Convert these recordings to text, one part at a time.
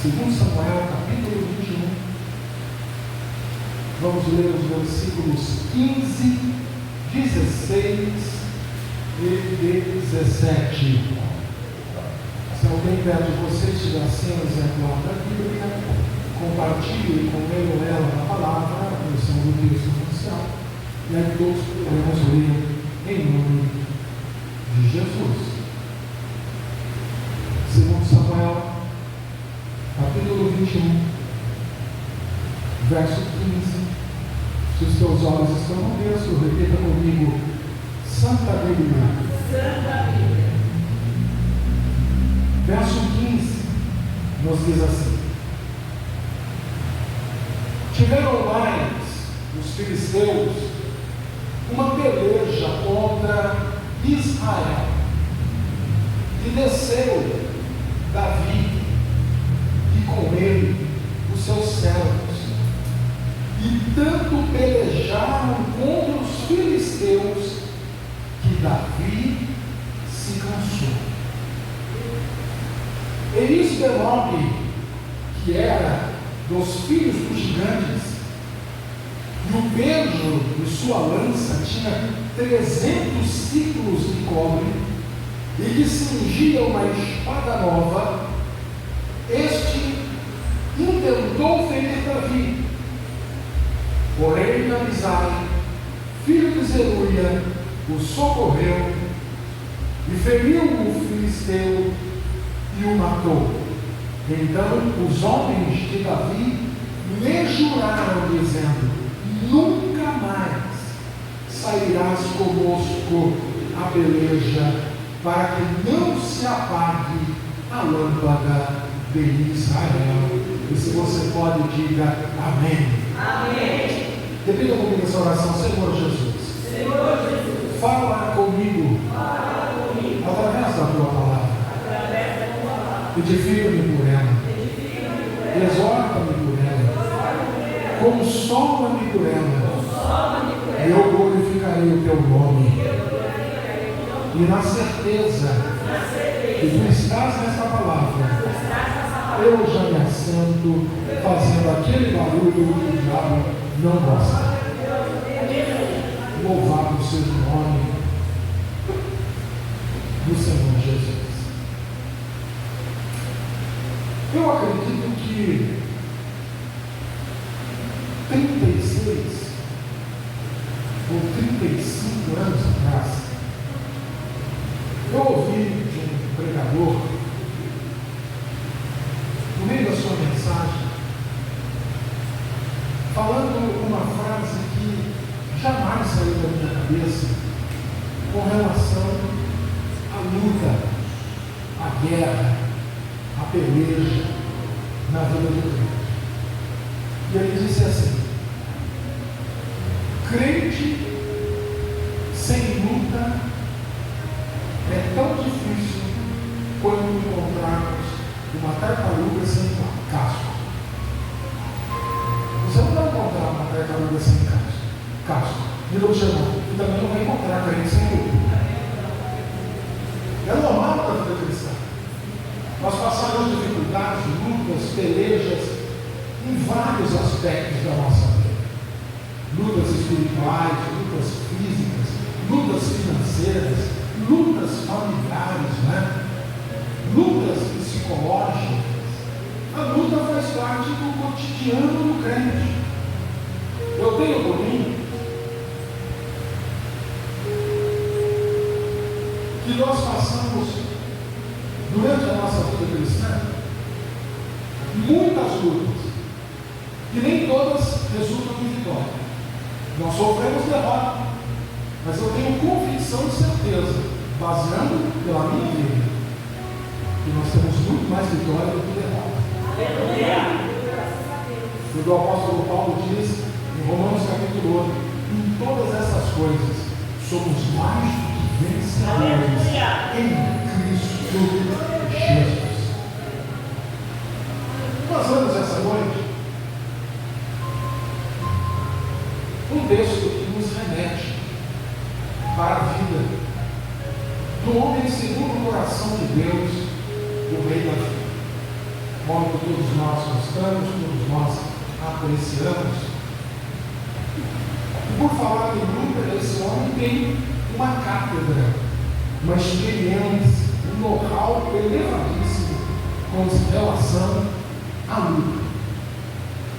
2 Samuel, capítulo 21. Vamos ler os versículos 15, 16 e 17. Se alguém perto de vocês tiver assim um exemplar da Bíblia, compartilhe com ele ou ela a palavra, a versão do texto inicial, e aí todos podemos ler em nome de Jesus. 2 Samuel, capítulo 21, verso 15. Se os teus olhos estão no texto, repita comigo: Santa Bíblia. Santa Bíblia. Verso 15 nos diz assim: tiveram mais os filisteus uma peleja contra Israel, e desceu Davi e com ele os seus servos, e tanto pelejaram contra os filisteus que Davi se cansou. Elisbenobe, que era dos filhos dos gigantes, e o peso de sua lança tinha 300 ciclos de cobre, e que cingia uma espada nova, este intentou ferir Davi. Porém, Abisai, filho de Zeruia, o socorreu e feriu o filisteu e o matou. Então os homens de Davi lhe juraram, dizendo: nunca mais sairás conosco a peleja, para que não se apague a lâmpada de Israel. E se você pode, diga amém. Amém. Repita comigo essa oração: Senhor Jesus, Senhor Jesus, fala comigo, através da tua palavra. Edifica-me por ela, exorta-me por ela, consola-me por ela, e eu glorificarei o teu nome. E na certeza que tu estás nesta palavra, eu já me assento fazendo aquele barulho que o diabo não gosta. Louvado seja o nome do Senhor Jesus. Eu acredito que 36 ou 35 anos atrás, eu ouvi de um pregador, no meio da sua mensagem, falando uma frase que jamais saiu da minha cabeça com relação à luta, à guerra, à peleja na vida do crente. E ele disse assim: crente sem luta é tão difícil quanto encontrarmos uma tartaruga sem casco. Você não vai encontrar uma tartaruga sem casco. E não chama, e também não vai encontrar crente sem luta. É normal na vida cristã. Nós passamos dificuldades, lutas, pelejas em vários aspectos da nossa vida. Lutas espirituais, lutas físicas, lutas financeiras, lutas familiares, né? Lutas psicológicas. A luta faz parte do cotidiano do crente. Eu tenho por mim que nós passamos, durante a nossa vida cristã, muitas lutas, que nem todas resultam em vitória. Nós sofremos derrota, mas eu tenho convicção e certeza, baseando pela minha vida, que nós temos muito mais vitória do que derrota. O apóstolo Paulo diz em Romanos capítulo 8: em todas essas coisas somos mais do que vencedores em Cristo Jesus. Nós vamos essa noite um texto que nos remete para a vida do homem segundo o coração de Deus, o rei Davi. modo que todos nós gostamos, todos nós apreciamos. E por falar em luta, esse homem tem uma cátedra, uma experiência, um know-how elevadíssimo com relação à luta.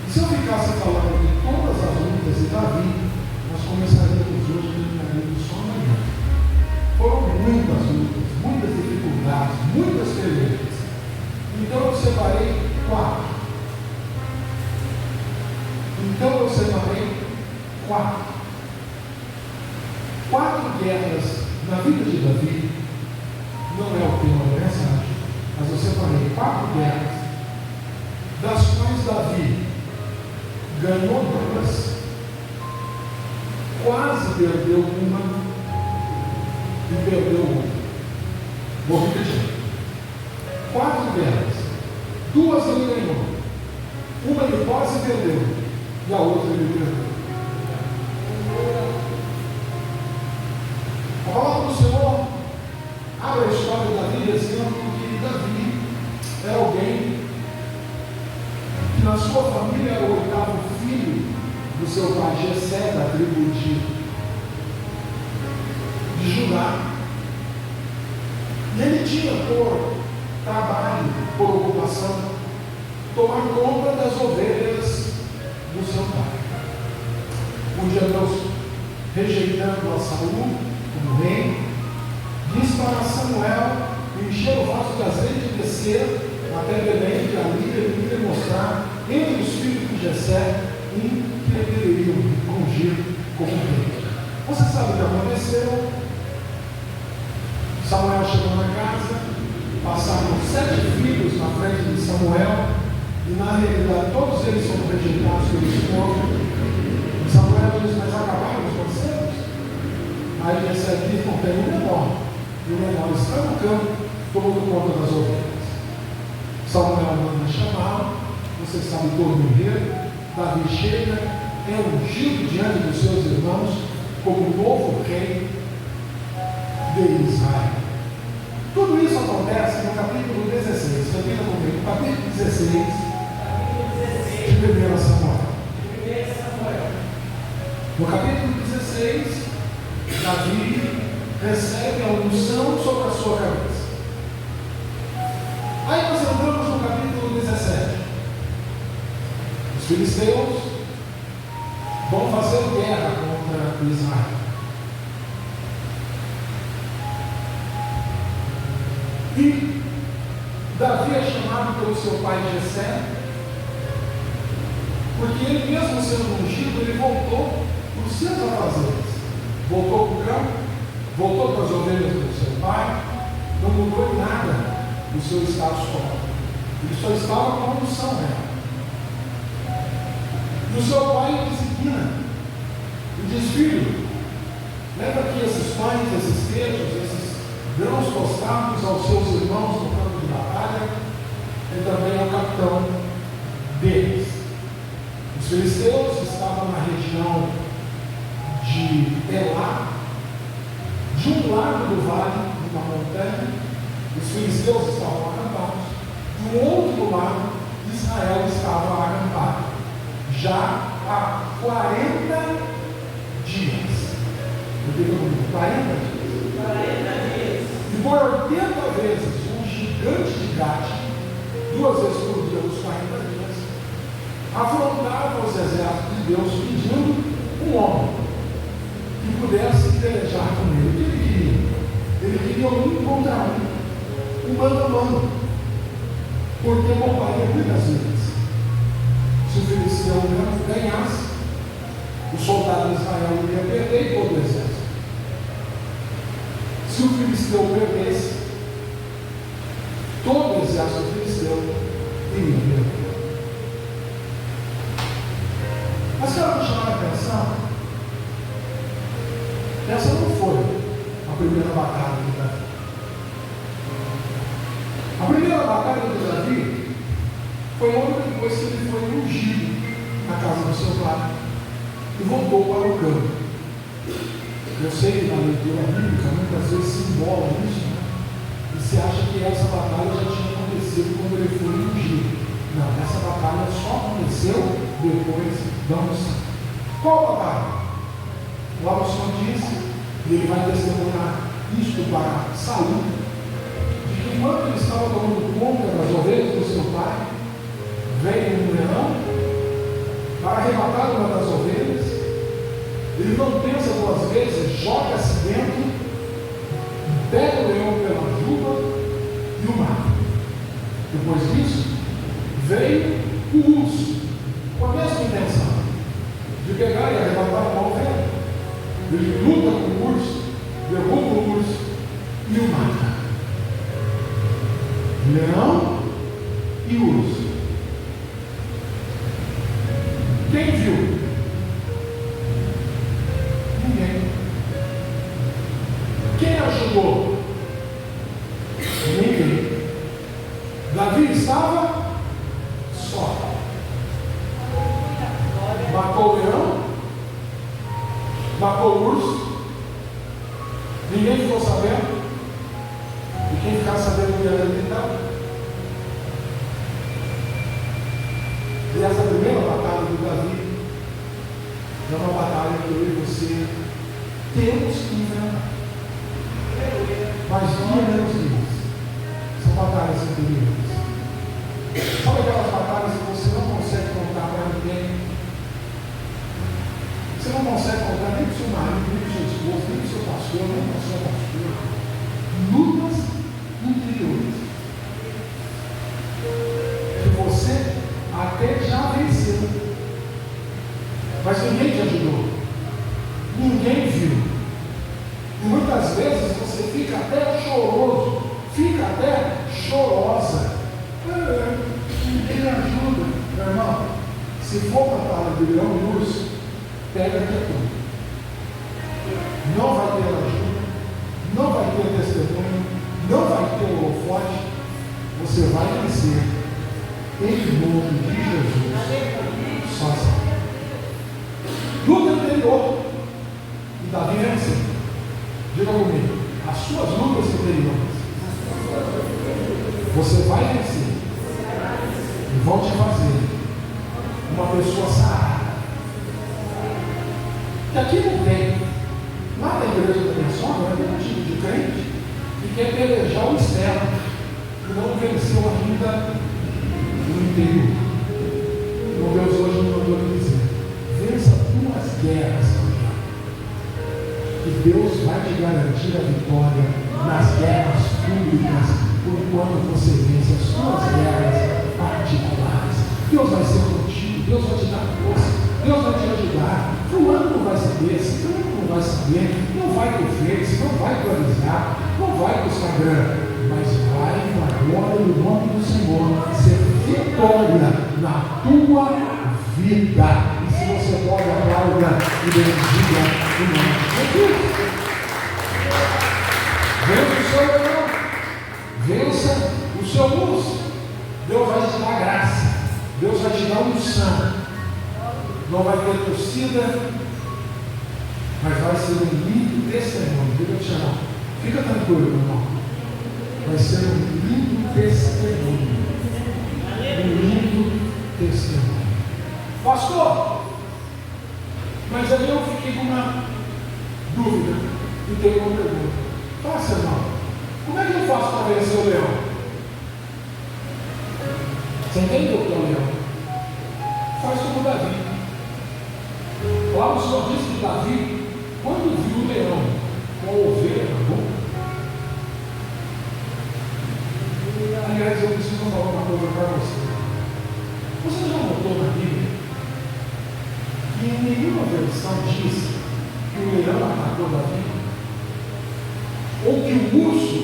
E se eu ficasse falando de todas as lutas de Davi, nós começaríamos hoje a terminaríamos só amanhã. Foram muitas lutas, muitas dificuldades, muitas pelejas. Então eu separei 4. Quatro guerras na vida de Davi. Não é o tema da mensagem, mas eu separei 4 guerras, das quais Davi ganhou 2, quase perdeu uma e perdeu outra. Vou repetir. 4 guerras, 2 ele ganhou, uma ele quase perdeu e a outra ele perdeu. A palavra do Senhor abre a história de Davi dizendo que Davi era alguém que na sua família era o 8º filho do seu pai Jessé, da tribo de Judá. E ele tinha por trabalho, por ocupação, tomar conta das ovelhas do seu pai. Um dia Deus, rejeitando a Saul como rei, diz para Samuel encher o vaso de azeite e descer até Belém, que ali ele iria mostrar entre os filhos de Jessé um que ele deveria ungir como rei. Você sabe o que aconteceu? Samuel chegou na casa, passaram 7 filhos na frente de Samuel, e na realidade todos eles foram rejeitados pelo Senhor. Samuel diz: mas acabaram os conselhos? Aí Jessé diz: não, tem o menor, e o menor está no campo, tomando conta das ovelhas. Samuel manda chamá-lo, você sabe todo o enredo. Davi chega, é ungido diante dos seus irmãos como novo rei de Israel. Tudo isso acontece no capítulo 16. Repita comigo, capítulo 16 de 1 Samuel. No capítulo 16, Davi recebe a unção sobre a sua cabeça. Aí nós entramos no capítulo 17. Os filisteus vão fazer guerra contra Israel. E Davi é chamado pelo seu pai Jessé, porque ele mesmo sendo ungido, ele voltou para os seus afazeres. Voltou para o campo, voltou para as ovelhas do seu pai, não mudou em nada do seu status quo. Ele só estava com a unção real. E o seu pai o designa e diz: filho, leva aqui esses pães, esses queijos, esses grãos tostados aos seus irmãos no campo de batalha, e também ao capitão deles. Os filisteus estavam na região de Elá, de um lado do vale, numa montanha. Os filisteus estavam acampados, do outro lado, Israel estava acampado, já há 40 dias. Eu digo comigo, 40 dias. 40 dias. E por 80 vezes, um gigante de Gade, 2 vezes por dia, nos 40 dias, afrontava os exércitos de Deus pedindo um homem que pudesse pelejar com ele. O que ele queria? Ele queria 1 contra 1, mano a mano, porque pouparia muitas vezes. Se o filisteu ganhasse, o soldado de Israel iria perder todo o exército. Se o filisteu perdesse, todo o exército filisteu iria perder. Mas quero chamar a atenção, essa não foi a primeira batalha de Davi. A primeira batalha de Davi foi logo depois que ele foi ungido na casa do seu pai e voltou para o campo. Eu sei que na leitura bíblica muitas vezes se embola isso, né? E se acha que essa batalha já tinha acontecido quando ele foi ungido. depois da unção. Qual batalha? Lá o Senhor disse, e ele vai testemunhar isto para Saul, de que enquanto ele estava tomando conta das ovelhas do seu pai, veio um leão para arrebatar uma das ovelhas. Ele não pensa duas vezes, joga-se dentro, pega o leão pela juba e o mata. Depois disso, veio o urso, com a mesma intenção de pegar e arrebatar uma ovelha. Ele luta com o urso, derruba o urso e o mata. Leão e urso. Quem viu? Ninguém. Quem ajudou? Ninguém. Davi estava só. Matou o leão, matou o urso, ninguém ficou sabendo, e quem ficar sabendo que era ele então. E essa primeira batalha do Davi é uma batalha que eu e você temos que enfrentar. Mas não é menos isso. São batalhas interiores. Sabe aquelas batalhas que você não consegue contar para ninguém? Você não consegue contar nem para o seu marido, nem para o seu esposo, nem para o seu pastor, nem para a sua pastora. Lutas interiores. Que você até já venceu. Mas ninguém te ajudou. Ninguém viu. E muitas vezes você fica até choroso, fica até chorosa. Ninguém ajuda. Meu irmão, se for batalha de leão e urso, pega aqui tudo. Não vai ter ajuda, não vai ter testemunho, não vai ter holofote. Você vai vencer em nome de Jesus. Sozinho. Luta interior. E Davi venceu. Diga comigo, as suas lutas interiores, você vai vencer e vão te fazer uma pessoa sarada. Que aqui não tem, lá na igreja da minha sogra, tem um tipo de crente que quer pelejar o externo e não venceu ainda no interior. Então Deus hoje me mandou dizer, vença duas guerras. Que Deus vai te garantir a vitória nas guerras públicas, por enquanto você vence as suas guerras particulares. Deus vai ser contigo, Deus vai te dar força, Deus vai te ajudar. Fulano não vai saber, Ciclano não vai saber, não vai pro Face, não vai pro WhatsApp, não vai pro Instagram, mas vai agora no nome do Senhor ser vitória na tua vida. Se você pode, aplauda e bendiga o nome de Jesus. Vença o seu leão, vença o seu urso. Deus vai te dar graça, Deus vai te dar unção. Não vai ter torcida, mas vai ser um lindo testemunho. Diga te chamar. Fica tranquilo, meu irmão. Vai ser um lindo testemunho. Um lindo testemunho. Pastor, mas aí eu fiquei com uma dúvida e tenho uma pergunta. Faça, irmão, como é que eu faço para vencer o leão? Você entende o que é o leão? Faz como Davi. Lá o Senhor disse que Davi, quando viu o leão com a ovelha na boca, aliás, eu preciso falar uma coisa para você. Você já notou na Bíblia que em nenhuma versão diz que o leão atacou Davi? Ou que o urso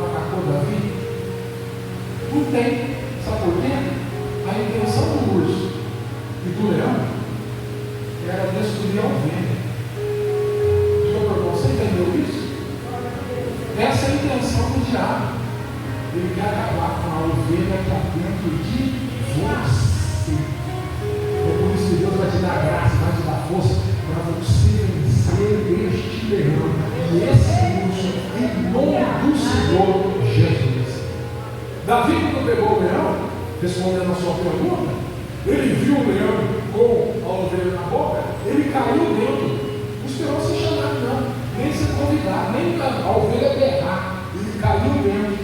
atacou Davi? Não tem. Sabe por quê? A intenção do urso e do leão era destruir a ovelha. Você entendeu isso? Essa é a intenção do diabo. Ele quer acabar com a ovelha que há dentro de você. É por isso que Deus vai te dar graça, vai te dar força para você vencer este leão e esse urso em nome do Senhor Jesus. Davi, quando pegou o leão, respondendo a sua pergunta, Ele viu o leão com a ovelha na boca, ele caiu dentro. Não esperou ser chamado, não, nem ser convidado, nem a ovelha berrar. Ele caiu dentro,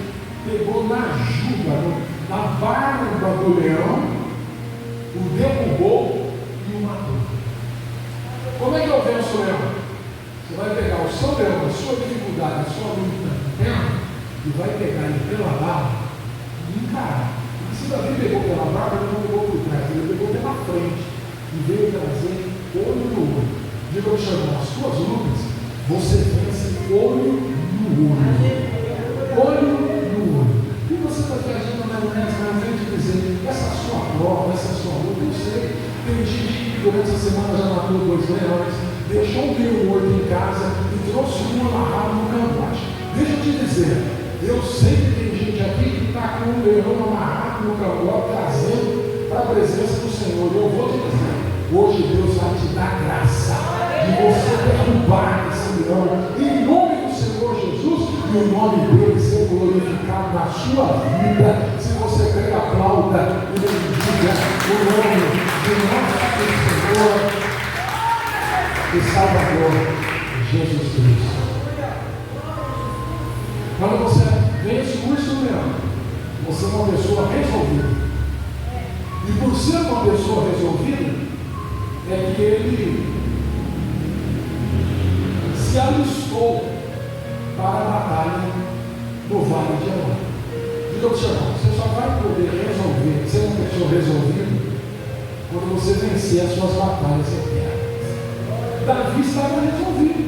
pegou na juba, na barba do leão, o derrubou e o matou. Como é que eu venço o leão? Você vai pegar o seu leão, a sua dificuldade, a sua luta interna, e vai pegar ele pela barba e encarar. Porque se Davi pegou pela barba, ele não pegou por trás, ele pegou pela frente e veio trazer olho no olho. Diga ao irmão, as suas lutas, você vence olho no olho. Olho no olho. E você está viajando na frente e dizer, essa sua prova, essa sua luta, eu sei. Tem gente que durante essa semana já matou 2 leões, deixou um leão morto em casa e trouxe um amarrado no cangote. Deixa eu te dizer, eu sei que tem gente aqui que está com um leão amarrado no cangote, trazendo para a presença do Senhor. Eu vou te dizer, hoje Deus vai te dar graça de você derrubar esse leão, em nome do Senhor Jesus, e o nome dele ser glorificado na sua vida. Se você crê, aplauda e bendiga o nome de nosso Senhor e Salvador Jesus Cristo. Quando você vence o urso leão, você é uma pessoa resolvida. E por ser uma pessoa resolvida, é que ele se alistou para a batalha no Vale de Elá. Diga para o seu irmão, você só vai poder resolver, ser uma pessoa resolvida, quando você vencer as suas batalhas eternas. Davi estava resolvido.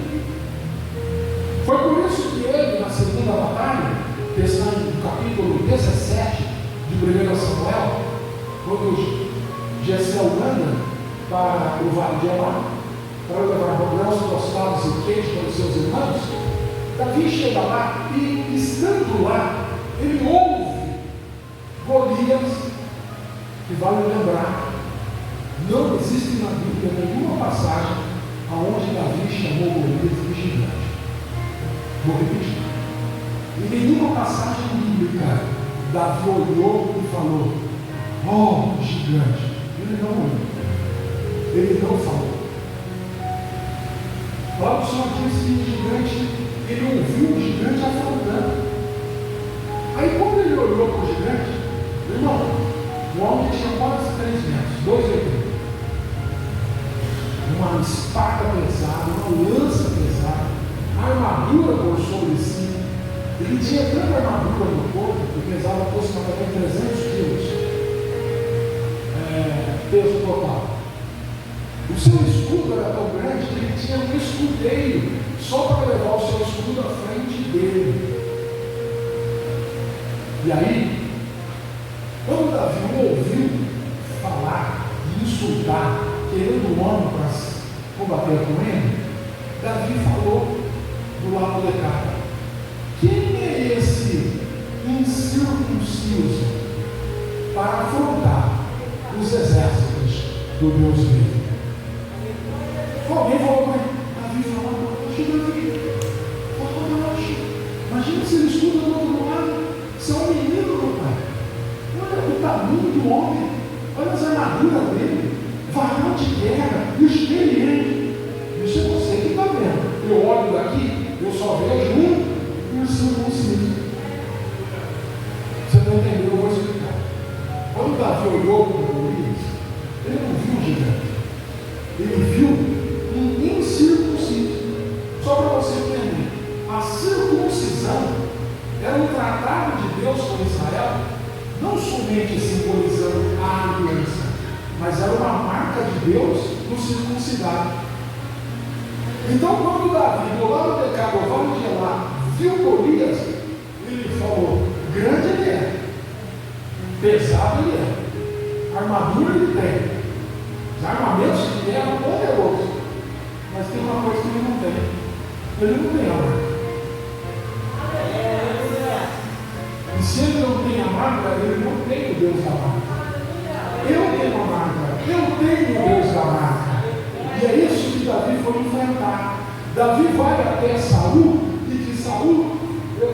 Foi por isso que ele, na segunda batalha, que está no capítulo 17 de 1 Samuel, quando Jessé anda para o Vale de Elá, para levar grãos tostados e queijo para os seus irmãos, Davi chega lá e, estando lá, ele ouve Golias, que vale lembrar, não existe na Bíblia nenhuma passagem aonde Davi chamou Golias de gigante. Vou repetir. Em nenhuma passagem bíblica, Davi olhou e falou, oh, gigante. Ele não olhou. Ele não falou. Lá o Senhor disse que o gigante, ele ouviu o gigante afrontando. Aí quando ele olhou para o gigante, irmão, o homem tinha quase 3 metros, 2,80. Uma espada pesada, uma lança pesada, a armadura por sobre si. Ele tinha tanta armadura no corpo que pesava aproximadamente 300 quilos. Peso total. O seu escudo era tão grande que ele tinha um escudeiro só para levar o seu escudo à frente dele. E aí, quando Davi ouviu falar e insultar, querendo um homem para combater com ele, Davi falou do lado de cá: quem é esse incircunciso para afrontar os exércitos do Deus vivo? Alguém falou com ele. Davi falou: imagina se ele estuda do outro lado. Você é um menino, meu pai. Olha o tamanho do homem, olha as armaduras dele, varão de guerra, experiente. Isso é você que está vendo. Eu olho daqui, eu só vejo um incircunciso. Você não entendeu? Eu vou explicar. Quando Davi olhou para o Golias, ele não viu o gigante, ele viu um incircunciso. Só para você entender, a circuncisão era um tratado de Deus com Israel, não somente simbolizando a aliança, mas era uma marca de Deus no circuncidado. Então, quando Davi, do lado de cá, do Vale de Elá, viu Golias, ele falou: grande ele é, pesado ele é, armadura ele tem, os armamentos que ele eram poderosos, mas tem uma coisa que ele não tem arma. E se ele não tem a marca, ele não tem o Deus da marca. Eu tenho a marca, eu tenho o Deus da marca. E é isso que Davi foi enfrentar. Davi vai até Saul e diz: Saul, eu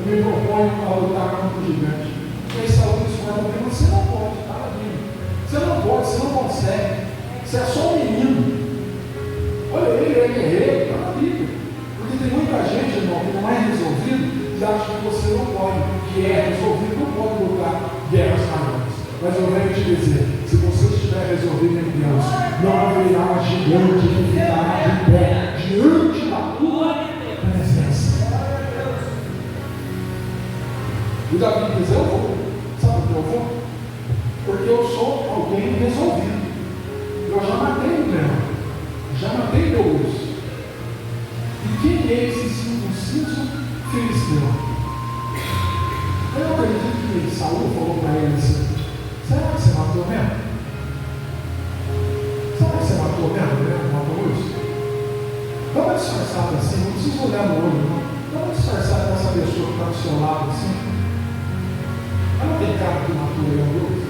me proponho a lutar contra o gigante. E aí Saul diz: você não pode, tá? consegue. Você é só um menino. Olha, ele é guerreiro, está na Bíblia. Porque tem muita gente, irmão, que não é resolvido e acha que você não pode, que é resolvido, não pode lutar guerras maiores. Mas eu venho te dizer, se você estiver resolvido em Deus, não haverá gigante que ficará de pé diante da tua presença. E Davi diz, eu vou. Sabe por que eu vou? Porque eu sou alguém resolvido. Eu já matei o leão, já matei meu urso. E quem é esse circunciso filisteu? Eu acredito que Saul falou para ele assim, será que você matou mesmo? Será que você matou mesmo? Matou o urso? Dá uma disfarçada assim, não precisa olhar no olho, não. Dá uma disfarçada dessa pessoa que está do seu lado assim. Ela tem cara que matou o leão do urso?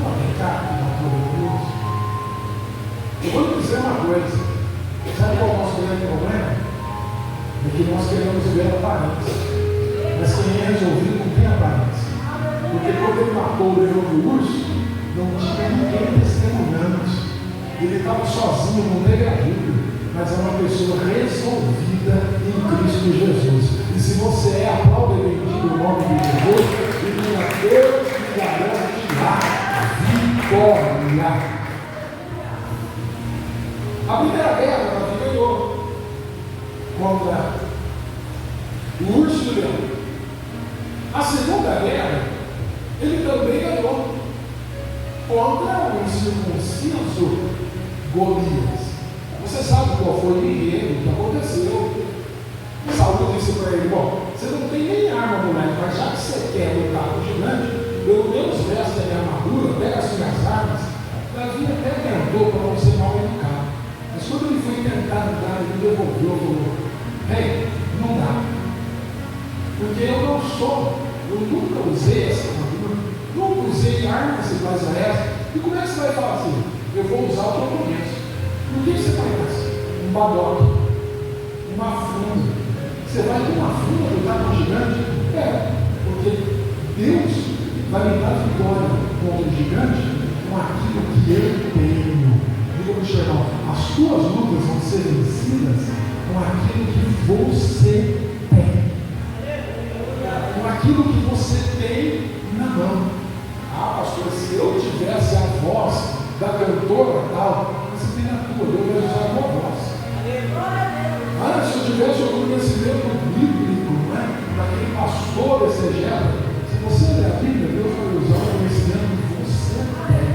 Ela tem cara que matou o leão do urso? Eu vou lhe dizer uma coisa. Sabe qual é o nosso grande problema? É que nós queremos ver aparência. Mas quem é resolvido não tem aparência. Porque quando ele matou o leão do urso, não tinha ninguém testemunhando. Ele estava sozinho no negativo. Mas é uma pessoa resolvida em Cristo Jesus. E se você é, aplauda e bendiga o nome de Jesus, e minha Deus me garante a vitória. A primeira guerra Davi ganhou contra o urso e o leão. A segunda guerra ele também ganhou contra o incircunciso Golias. Você sabe qual foi o enredo que aconteceu? Saúl disse para ele, bom, você não tem nem arma, moleque, mas já que você quer lutar com o gigante, pelo menos veste a minha armadura, pega as suas armas. Davi até tentou para não ser mal educado. Mas quando ele foi tentar lutar, ele devolveu e falou, hey, não dá. Porque eu não sou, eu nunca usei essa armadura, nunca usei armas iguais a essa. E como é que você vai falar assim? Eu vou usar o que eu conheço. O que você conhece? Um badoque, uma funda. Você vai ter uma funda lutar com o gigante? Porque Deus vai me dar vitória contra o gigante com aquilo que eu tenho. Diga para o seu irmão, as tuas lutas vão ser vencidas com aquilo que você tem. Com aquilo que você tem na mão. Ah, pastor, se eu tivesse a voz da cantora tal, você tem a tua, Deus vai usar a tua voz. Ah, se eu tivesse o conhecimento bíblico, né, daquele pastor exegeta, se você ler a Bíblia, Deus vai usar o conhecimento que você tem.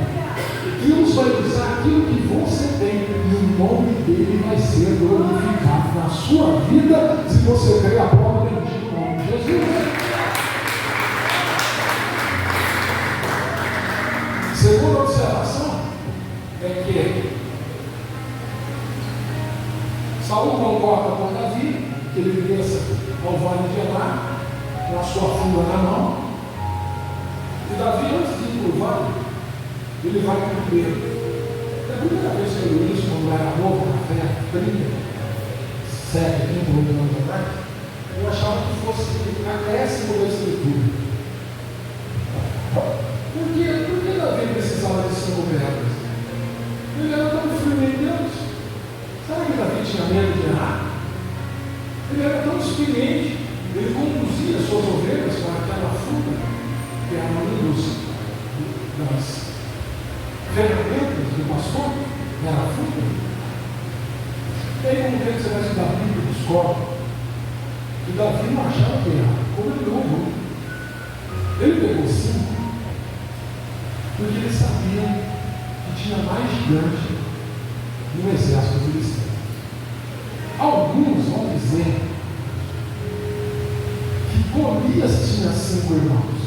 Deus vai usar aquilo que você tem e o nome dele vai ser glorificado na sua vida se você crer a prova bendita no nome de Jesus. Segunda observação é que Saúl concorda com Davi que ele desça ao vale de Elá com a sua funda na mão. E Davi, antes de ir para o vale, ele vai primeiro. É a primeira vez que eu li isso quando eu era novo, na fé, 37, 38 anos atrás, eu achava que fosse acréscimo da escritura. Por que Davi precisava de 5 pedras? Ele era tão firme em Deus. Será que Davi tinha medo de errar? Ele era tão experiente, ele conduzia suas ovelhas com aquela funda, que era uma das ferramentas do pastor, era a funda. E aí, como que você vai estudar a Bíblia, descobre que Davi não achava que errava, como ele não errou. Ele pegou 5, porque ele sabia que tinha mais gigante no exército filisteu. Alguns vão dizer que Golias tinha 5 irmãos.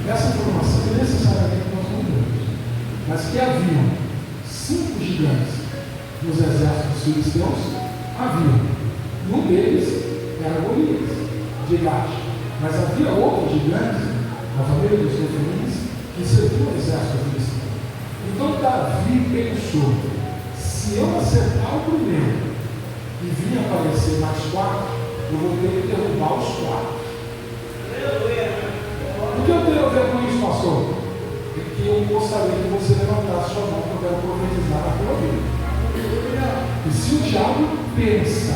Essa informação é necessariamente nós não temos, mas que haviam 5 gigantes nos exércitos filisteus, havia. Um deles era Golias, de Gade, mas havia outros gigantes na família dos Efraíns que serviu o exército filisteu. Então Davi pensou, se eu acertar o primeiro e vir aparecer mais 4, eu vou ter que derrubar os 4. O que eu tenho a ver com isso, pastor? é que eu gostaria que você levantasse sua mão para eu quero profetizar a tua vida. E se o diabo pensa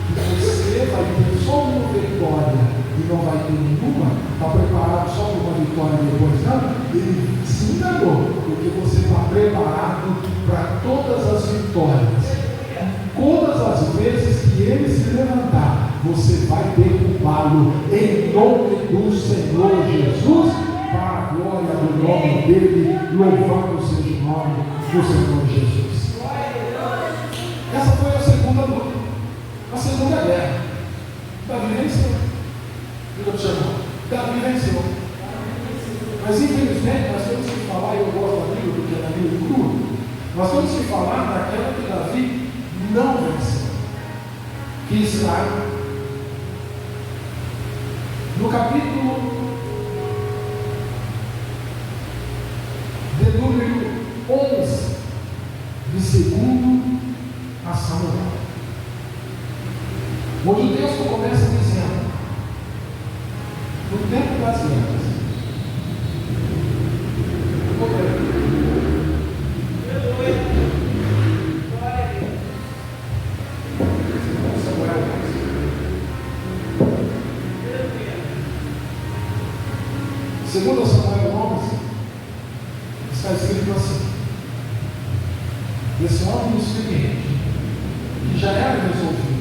que você vai ter só uma vitória e não vai ter nenhuma, está preparado só para uma vitória depois, não? Ele se enganou, porque você está preparado para todas as vitórias. Todas as vezes que ele se levantar, você vai derrubá-lo em nome do Senhor Jesus, para a glória do nome dele, louvado seja o nome do Senhor Jesus. Essa foi a segunda luta, a segunda guerra. Davi venceu. Diga para o seu irmão, Davi venceu. Mas infelizmente nós temos que falar, e eu gosto da Bíblia porque é da Bíblia crua, nós temos que falar daquela que Davi não venceu, que Israel, no capítulo de número 11 de 2 a Samuel, onde o texto começa dizendo: no tempo das guerras, segundo Samuel 11, está escrito assim: esse homem experiente, que já era resolvido,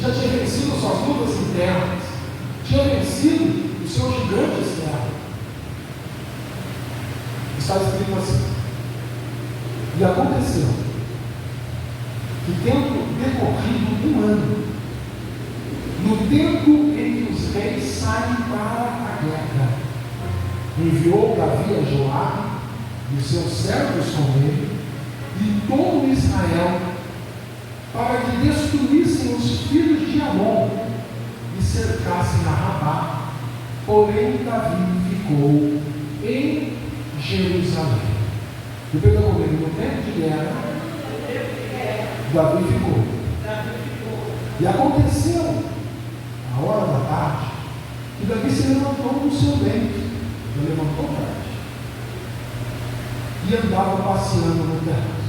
já tinha vencido suas lutas internas, tinha vencido os seus gigantes externos, está escrito assim: e aconteceu que, tendo decorrido um ano, no tempo em que os reis saem para a guerra, enviou Davi a Joabe e os seus servos com ele e todo Israel para que destruíssem os filhos de Amon e cercassem a Rabá. Porém Davi ficou em Jerusalém. E pegou comigo, no tempo de guerra, Davi ficou. E aconteceu, a hora da tarde, que Davi se levantou do seu leito. Ele levantou tarde e andava passeando no terraço.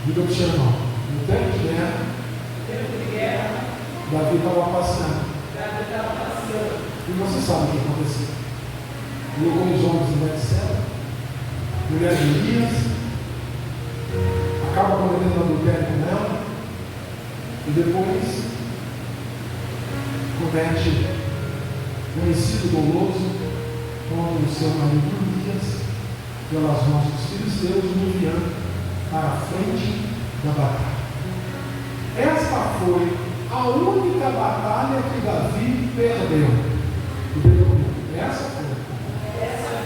Diga para o seu irmão, no tempo de guerra, Davi estava passeando. E você sabe o que aconteceu? Levou os homens em Betseba, mulher de Elias, acaba cometendo adultério com ela, e depois comete homicídio doloso contra o seu marido Urias, pelas mãos dos filisteus, enviando para a frente da batalha. Esta foi a única batalha que Davi perdeu. Essa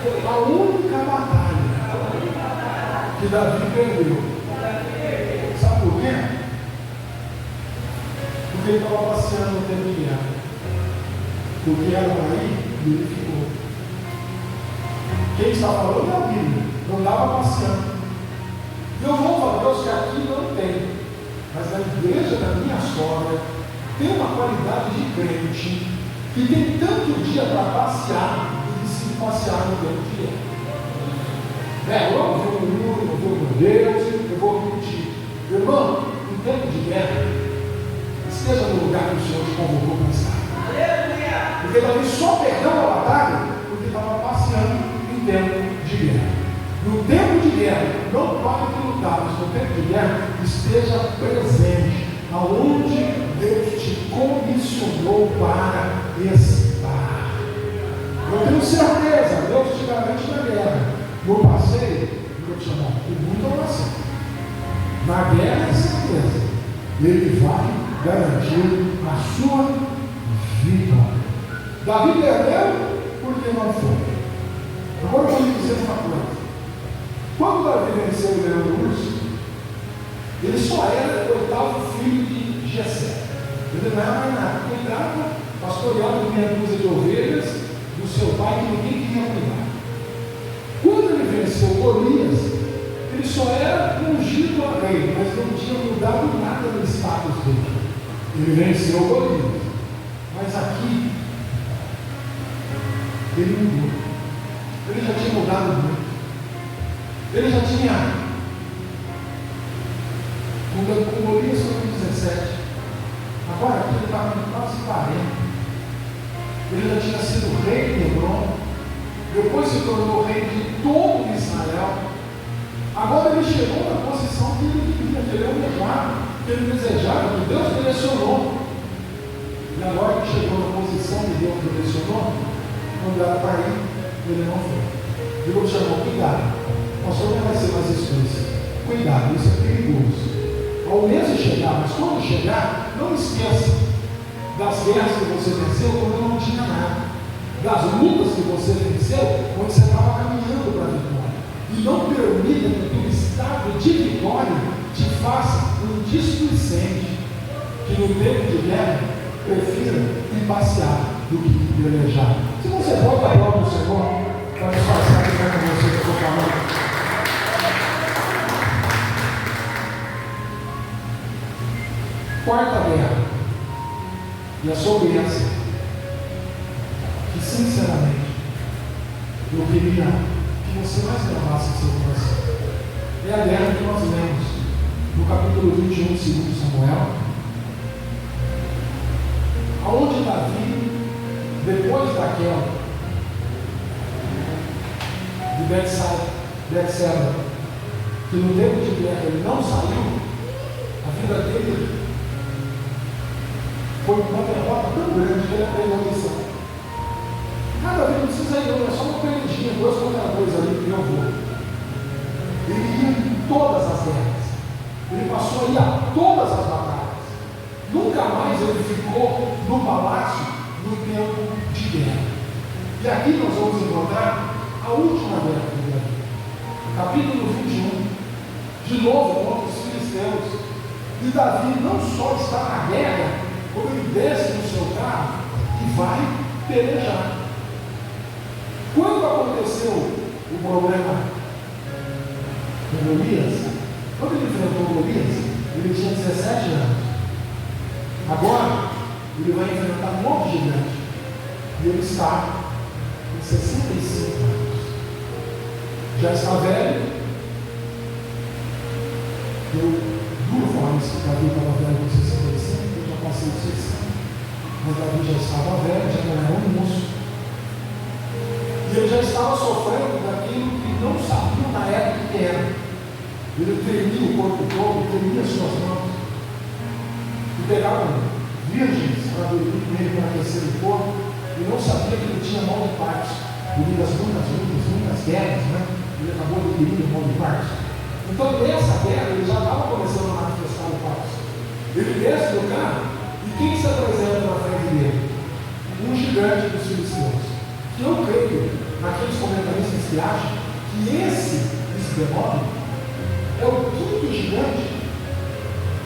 foi a única batalha que Davi perdeu. Sabe por quê? Porque ele estava passeando no tempo de guerra. Porque era aí e ele ficou. Quem está falando é a Bíblia, não estava passeando. E eu louvo a Deus que aqui não tem, mas na igreja da minha sogra tem uma qualidade de crente que tem tanto dia para passear e se passear no tempo de guerra. Eu vou no mundo, eu vou com Deus, eu vou repetir. Irmão, em tempo de guerra, esteja no lugar que o Senhor te convocou para estar. Porque Davi só perdeu a batalha porque estava passeando em tempo de guerra. No tempo de guerra, não pare de lutar, mas no tempo de guerra, esteja presente, aonde Deus te comissionou para estar. Eu tenho certeza, Deus te garante na guerra. No passeio, eu te chamo com muita oração. Na guerra é certeza, Ele vai garantir a sua vitória. Davi perdeu porque não foi. Agora eu vou lhe dizer uma coisa. Quando Davi venceu o leão do urso, ele só era o oitavo filho de Jessé. Ele não era mais nada. Cuidava, pastoreava meia dúzia de ovelhas do seu pai que ninguém queria cuidar. Quando ele venceu Golias, ele só era ungido a rei, mas não tinha mudado nada no status dele. Ele venceu Golias. Mas aqui, ele mudou. Ele já tinha mudado muito. Ele já tinha, com Golias foi com 17, agora aqui ele estava com quase 40. Ele já tinha sido rei de Hebron, depois se tornou rei de todo Israel. Agora ele chegou na posição que ele queria, que ele almejava, que ele desejava, que Deus direcionou. E agora que chegou na posição que Deus direcionou, quando era para ir, ele não foi. Deus chamou, cuidado, o pastor não vai ser mais explícito. Cuidado, isso é perigoso. Ao mesmo chegar, mas quando chegar, não esqueça das guerras que você venceu quando não tinha nada, das lutas que você venceu quando você estava caminhando para a vitória. E não permita que o estado de vitória te faça um displicente, que no tempo de guerra prefira ir passear do que pelejar. Se você pode dar glória ao Senhor, para disfarçar que é com você que eu estou falando. Quarta guerra, e é sobre essa que sinceramente eu queria que você mais gravasse em seu coração. É a guerra que nós lemos no capítulo 21 de 2 Samuel, aonde Davi, depois daquela de Betseba, que no tempo de guerra ele não saiu, a vida dele foi uma derrota tão grande que ele aprendeu a lição. Cada vez não precisa ir, não, é só uma perdidinha, 2 contra 2 ali que eu vou. Ele ia em todas as guerras, ele passou a ir a todas as batalhas. Nunca mais ele ficou no palácio no tempo de guerra. E aqui nós vamos encontrar a última guerra de Davi, capítulo 21, de novo contra os filisteus. E Davi não só está na guerra, como ele desce no seu carro e vai pelejar. Quando aconteceu o problema com Golias, quando ele enfrentou Golias, ele tinha 17 anos. Agora, ele vai enfrentar um outro gigante. E ele está com 65 anos. Já está velho. Eu duro falar isso, que Davi estava velho com 65, eu já passei de 60. Mas Davi já estava velho, já não era um moço. E ele já estava sofrendo daquilo que não sabia na época que era. Ele tremia o corpo todo, tremia as suas mãos. E pegavam virgens para dormir com ele, para aquecer o corpo, e não sabia que ele tinha mal de partos. Devido às muitas guerras, né? Ele acabou adquirindo mal de partos. Então, nessa guerra, ele já estava começando a manifestar o passo. Ele desce do carro, e quem se apresenta na frente dele? Um gigante dos filisteus. Que eu creio, naqueles comentaristas que acham que esse demônio é o quinto gigante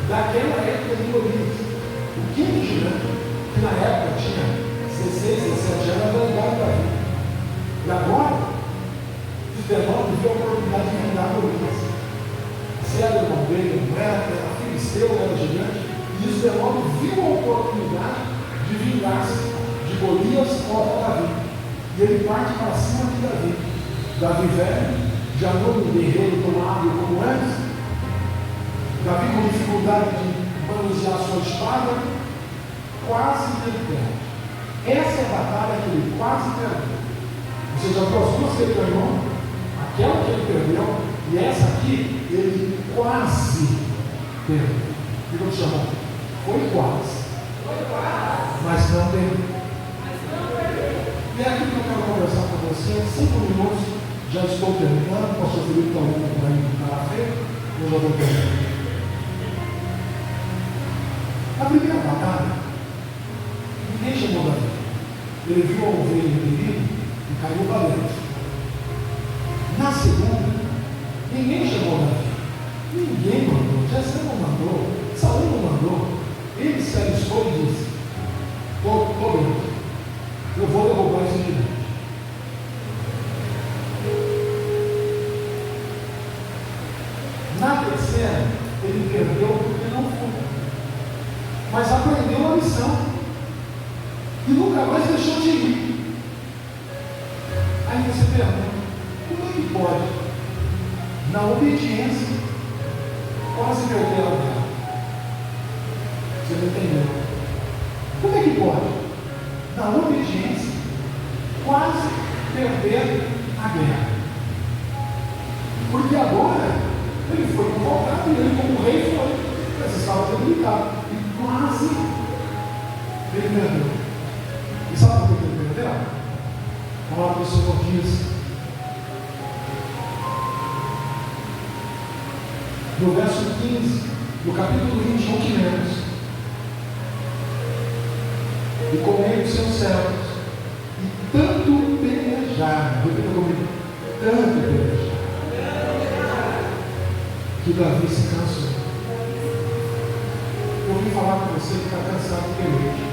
daquela época de Golias. O quinto gigante, que na época tinha 16, 17 anos, era ligado para ele. E agora, os demônios viu a oportunidade de vingar Golias. Se era irmão dele, não era filisteu, era gigante, e os demônios viu a oportunidade de vingar-se de Golias contra Davi. E ele parte para cima de Davi. Davi velho, já não um guerreiro tão hábil como antes. Davi com dificuldade de manusear sua espada, quase ele perde. Essa é a batalha que ele quase perdeu. Ou seja, as duas que ele ganhou, aquela que ele perdeu, e essa aqui, ele quase perdeu. O que eu te chamo? Foi quase. Mas não perdeu. E é aqui que eu quero conversar com você. 5 minutos, já estou terminando. O pastor Felipe está olhando para mim no café. Eu já vou terminar. Na primeira batalha, ninguém chamou Davi. Ele viu a ovelha em perigo e caiu para dentro. Na segunda, ninguém chamou Davi. Ninguém mandou. Jessé não mandou. Saúl não mandou. Ele se alistou e disse: estou dentro. Eu vou derrubar esse gigante. Na terceira, ele perdeu porque não foi. Mas aprendeu a lição. E nunca mais deixou de ir. Aí você pergunta: como é que pode na obediência, quase perdeu a guerra. Você não entendeu? Como é que pode? Na obediência, quase perder a guerra. Porque agora ele foi convocado e ele, como rei, foi. Mas estava debilitado. E quase ele perdeu. E sabe por que ele perdeu? A palavra do Senhor diz, no verso 15, do capítulo 21 que lemos: e comei os seus servos, e tanto pelejaram, repita comigo, tanto pelejaram, que Davi se cansou. Eu vim falar com você que está cansado de peleja.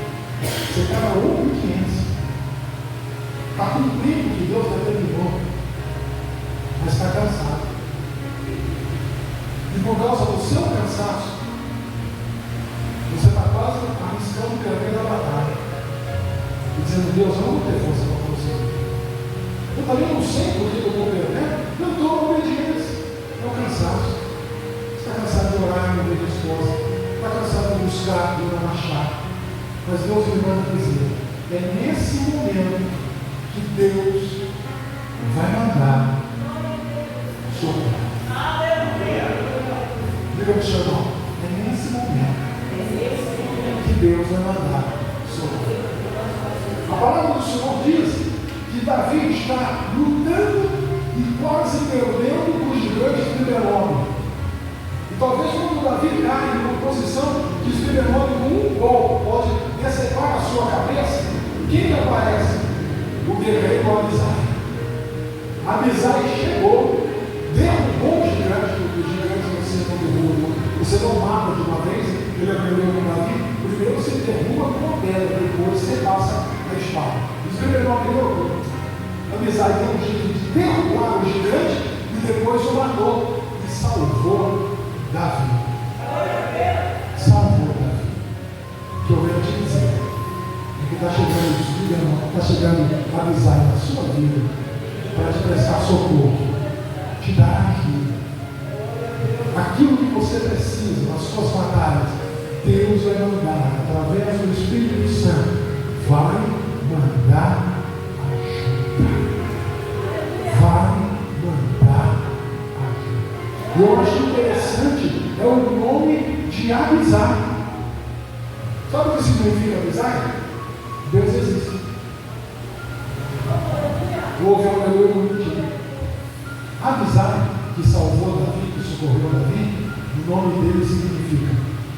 Você está na obediência, está cumprindo o que Deus determinou, mas está cansado. E por causa do seu cansaço, você está quase arriscando perder a batalha. E dizendo: Deus, eu não vou ter força para você. Eu também não sei por que eu vou perder. Eu estou na obediência. É o cansaço. Você está cansado de orar no meio da esposa. Está cansado de buscar e não achar. Mas Deus me manda dizer: é nesse momento que Deus vai mandar socorro. Diga para o seu irmão: é nesse momento que Deus vai mandar socorro. A palavra do Senhor diz que Davi está lutando e quase perdendo para os gigantes de Belém. E talvez quando Davi cai numa posição de Belém com um golpe pode decepar a sua cabeça, quem que aparece? O guerreiro Abisai. Abisai chegou, derrubou os gigantes você não derruba. Você não mata de uma vez, ele aprendeu com Davi. Primeiro você derruba com uma pedra, depois você passa a espada. Isso ele não aprendeu. Abisai deu um jeito de derrubar o gigante e depois o matou e salvou Davi. Salvou Davi. O que eu venho te dizer é que está chegando isso, irmão, está chegando Abisai na sua vida para te prestar socorro, te dar aquilo que você precisa nas suas batalhas. Deus vai mandar, através do Espírito Santo, vai mandar ajuda. Vai mandar ajuda. E eu acho interessante é o nome de Abisai. Sabe o que significa Abisai? Deus existe. Houve um aleluia muito. Abisai, que salvou Davi, que socorreu Davi, o nome dele significa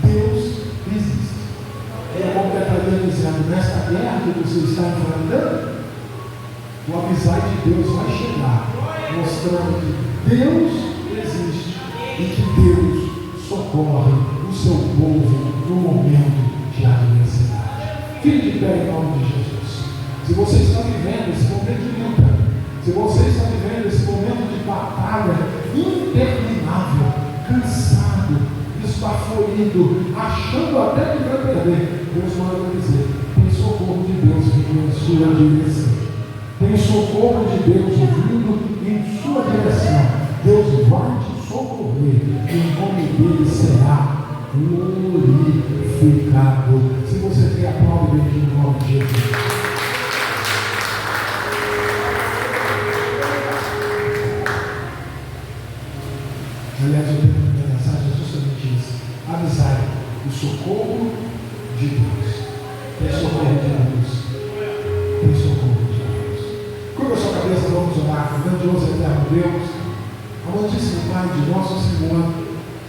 Deus existe. E eu completaria dizendo: nesta guerra que você está enfrentando, o Abisai de Deus vai chegar, mostrando que Deus existe e que Deus socorre o seu povo no momento de adversidade. Fique de pé em nome de Jesus. Se você está vivendo esse momento de luta, se você está vivendo esse momento de batalha interminável, cansado, esbaforido, achando até que vai perder, Deus manda dizer: tem socorro de Deus vindo em sua direção. Tem socorro de Deus vindo em sua direção. Deus vai te socorrer e o nome dele será glorificado. Se você quer, aplaude bem no nome de Jesus. Aliás, o tema da minha mensagem é justamente isso: Abisai, o socorro de Deus. Tem socorro de Deus. Tem socorro de Deus. Curva a sua cabeça, vamos orar. Grandioso e eterno Deus, amantíssimo Pai de nosso Senhor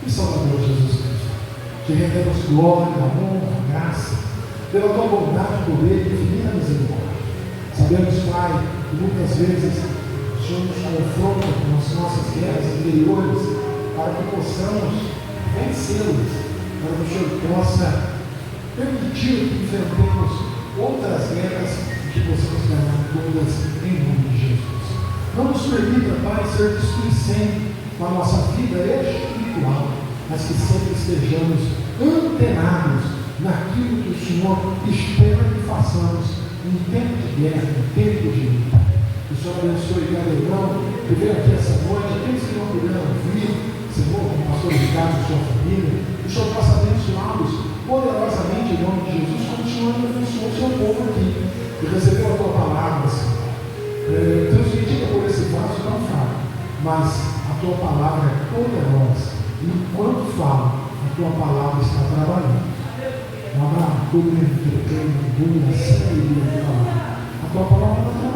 e Salvador Jesus Cristo, te rendemos glória, honra, graça, pela tua bondade, poder e infinita misericórdia. Sabemos, Pai, que muitas vezes o Senhor nos confronta com as nossas guerras interiores, para que possamos vencê-las, para que o Senhor possa permitir que enfrentemos outras guerras que possamos ganhar todas em nome de Jesus. Não nos permita, Pai, ser displicente com a nossa vida espiritual, mas que sempre estejamos antenados naquilo que o Senhor espera que façamos em tempo de guerra, em tempo de luta. o Senhor abençoe cada irmão que veio aqui essa noite, aqueles que não puderam vir, Senhor, como o pastor Ricardo e sua família, o Senhor possa abençoá-los poderosamente em nome de Jesus, continuando a abençoar o seu povo aqui, que recebeu a tua palavra, Senhor. Transmitida por esse vaso não fala, mas a tua palavra é poderosa, e enquanto fala, a tua palavra está trabalhando. A tua palavra está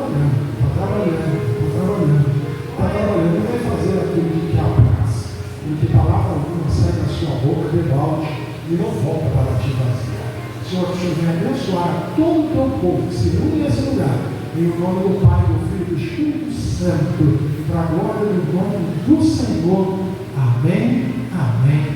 trabalhando, não vai fazer aquilo que te apraz, porque palavra alguma sai da sua boca de balde e não volta para ti vazia. Senhor, que o Senhor venha abençoar todo o teu povo que se une nesse lugar, em nome do Pai, do Filho e do Espírito Santo, para a glória do nome do Senhor. Amém. Amém.